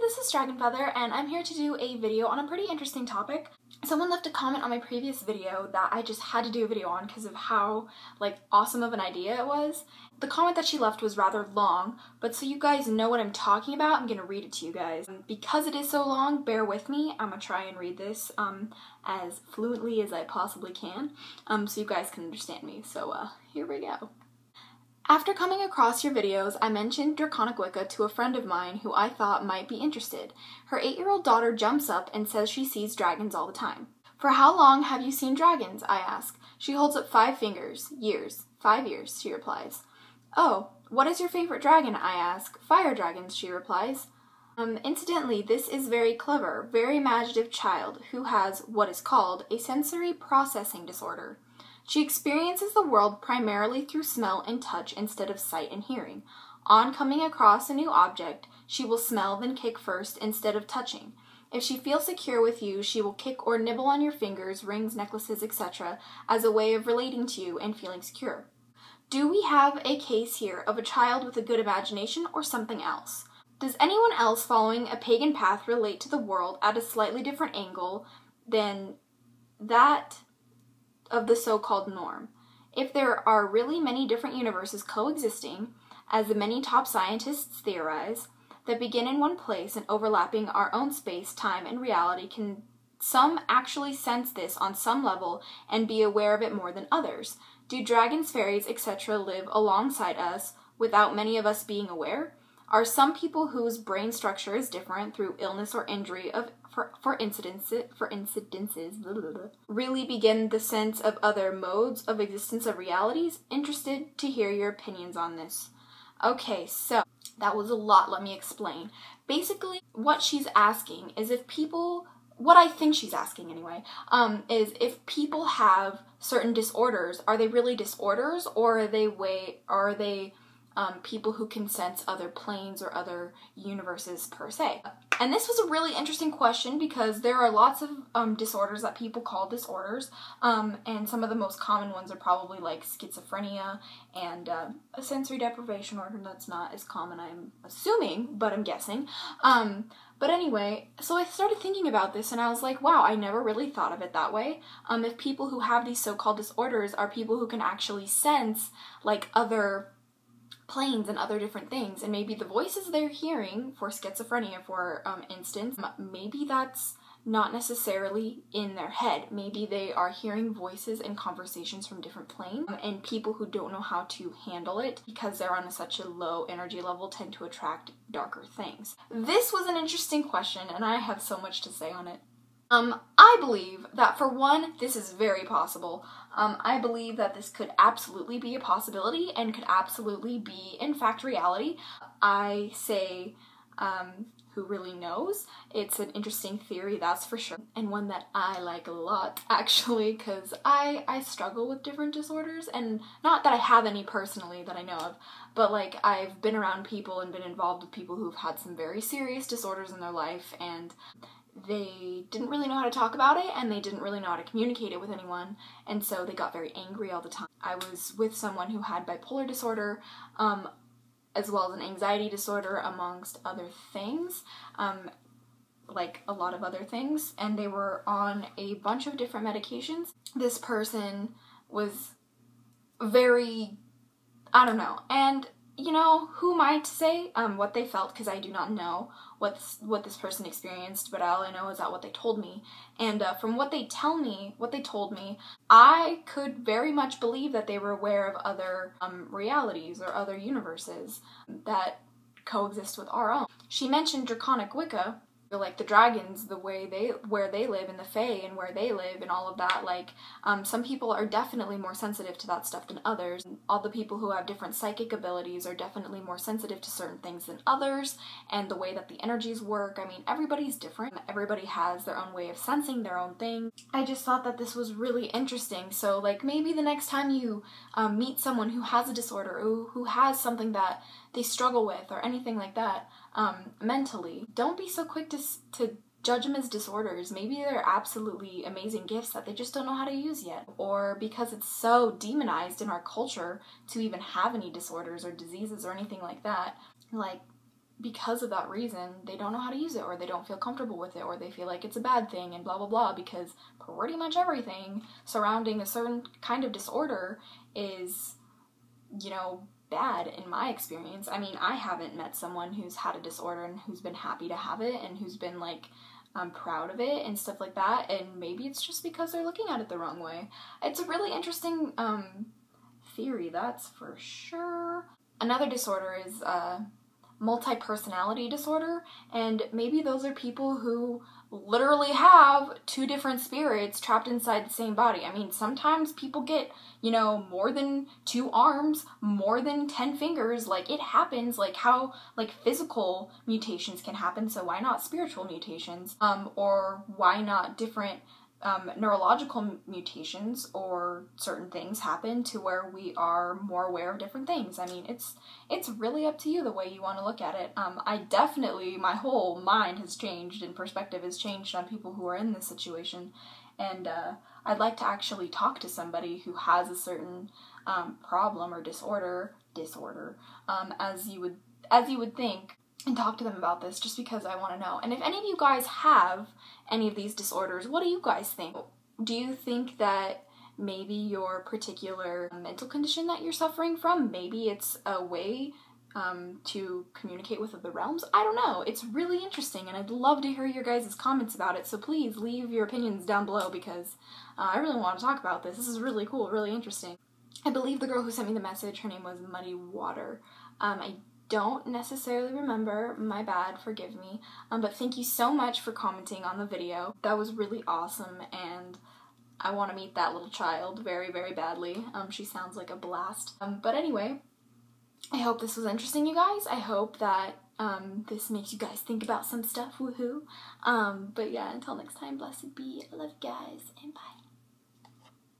this is DragonFeather, and I'm here to do a video on a pretty interesting topic. Someone left a comment on my previous video that I just had to do a video on because of how, awesome of an idea it was. The comment that she left was rather long, but so you guys know what I'm talking about, I'm gonna read it to you guys. Because it is so long, bear with me. I'm gonna try and read this as fluently as I possibly can, so you guys can understand me. So, here we go. After coming across your videos, I mentioned Draconic Wicca to a friend of mine who I thought might be interested. Her 8-year-old daughter jumps up and says she sees dragons all the time. For how long have you seen dragons? I ask. She holds up 5 fingers. Years. 5 years, she replies. Oh, what is your favorite dragon? I ask. Fire dragons, she replies. Incidentally, this is very clever, very imaginative child who has what is called a sensory processing disorder. She experiences the world primarily through smell and touch instead of sight and hearing. On coming across a new object, she will smell then kick first instead of touching. If she feels secure with you, she will kick or nibble on your fingers, rings, necklaces, etc. as a way of relating to you and feeling secure. Do we have a case here of a child with a good imagination or something else? Does anyone else following a pagan path relate to the world at a slightly different angle than that of the so-called norm? If there are really many different universes coexisting, as the many top scientists theorize, that begin in one place and overlapping our own space, time, and reality, can some actually sense this on some level and be aware of it more than others? Do dragons, fairies, etc. live alongside us without many of us being aware? Are some people whose brain structure is different through illness or injury for incidences really begin the sense of other modes of existence of realities? Interested to hear your opinions on this. Okay, so that was a lot. Let me explain. Basically, what she's asking is if people, what I think she's asking anyway, is if people have certain disorders, are they really disorders, or are they people who can sense other planes or other universes per se? And this was a really interesting question because there are lots of disorders that people call disorders, and some of the most common ones are probably like schizophrenia and a sensory deprivation order that's not as common, I'm assuming, but I'm guessing. But anyway, so I started thinking about this and I was like, wow, I never really thought of it that way. If people who have these so-called disorders are people who can actually sense other planes and other different things, and maybe the voices they're hearing for schizophrenia, for instance, maybe that's not necessarily in their head. Maybe they are hearing voices and conversations from different planes, and people who don't know how to handle it because they're on such a low energy level tend to attract darker things. This was an interesting question, and I have so much to say on it. I believe that, for one, this is very possible. I believe that this could absolutely be a possibility and could absolutely be, in fact, reality. I say, who really knows? It's an interesting theory, that's for sure, and one that I like a lot, actually, because I struggle with different disorders, and not that I have any personally that I know of, but I've been around people and been involved with people who've had some very serious disorders in their life, and they didn't really know how to talk about it, and they didn't really know how to communicate it with anyone, and so they got very angry all the time. I was with someone who had bipolar disorder, as well as an anxiety disorder, amongst other things, a lot of other things, and they were on a bunch of different medications. This person was very, I don't know, and who am I to say what they felt, because I do not know what this person experienced, but all I know is that what they told me. And from what they told me, I could very much believe that they were aware of other realities or other universes that coexist with our own. She mentioned Draconic Wicca, like the dragons, where they live, and the fae and where they live and all of that. Some people are definitely more sensitive to that stuff than others. All the people who have different psychic abilities are definitely more sensitive to certain things than others, and the way that the energies work, I mean, everybody's different. Everybody has their own way of sensing their own thing. I just thought that this was really interesting. So maybe the next time you meet someone who has a disorder, who has something that they struggle with or anything like that, mentally, don't be so quick to judge them as disorders. Maybe they're absolutely amazing gifts that they just don't know how to use yet. Or because it's so demonized in our culture to even have any disorders or diseases or anything like that, because of that reason, they don't know how to use it, or they don't feel comfortable with it, or they feel like it's a bad thing, and blah blah blah, because pretty much everything surrounding a certain kind of disorder is, you know, bad in my experience. I mean, I haven't met someone who's had a disorder and who's been happy to have it and who's been like proud of it and stuff like that, and maybe it's just because they're looking at it the wrong way. It's a really interesting theory, that's for sure. Another disorder is multi-personality disorder, and maybe those are people who literally have two different spirits trapped inside the same body. I mean, sometimes people get, you know, more than 2 arms, more than 10 fingers. Like, it happens. Like, how, like, physical mutations can happen, so why not spiritual mutations? Or why not different neurological mutations or certain things happen to where we are more aware of different things. I mean, it's really up to you the way you want to look at it. I definitely, my whole mind has changed and perspective has changed on people who are in this situation, and I'd like to actually talk to somebody who has a certain problem or disorder, as you would think, and talk to them about this, just because I want to know. And if any of you guys have any of these disorders, what do you guys think? Do you think that maybe your particular mental condition that you're suffering from, maybe it's a way to communicate with other realms? I don't know. It's really interesting, and I'd love to hear your guys' comments about it, so please leave your opinions down below, because I really want to talk about this. This is really cool, really interesting. I believe the girl who sent me the message, her name was Muddy Water. I don't necessarily remember, my bad, forgive me, but thank you so much for commenting on the video. That was really awesome, and I want to meet that little child very, very badly. She sounds like a blast. But anyway, I hope this was interesting, you guys. I hope that this makes you guys think about some stuff, woohoo. But yeah, until next time, blessed be. I love you guys.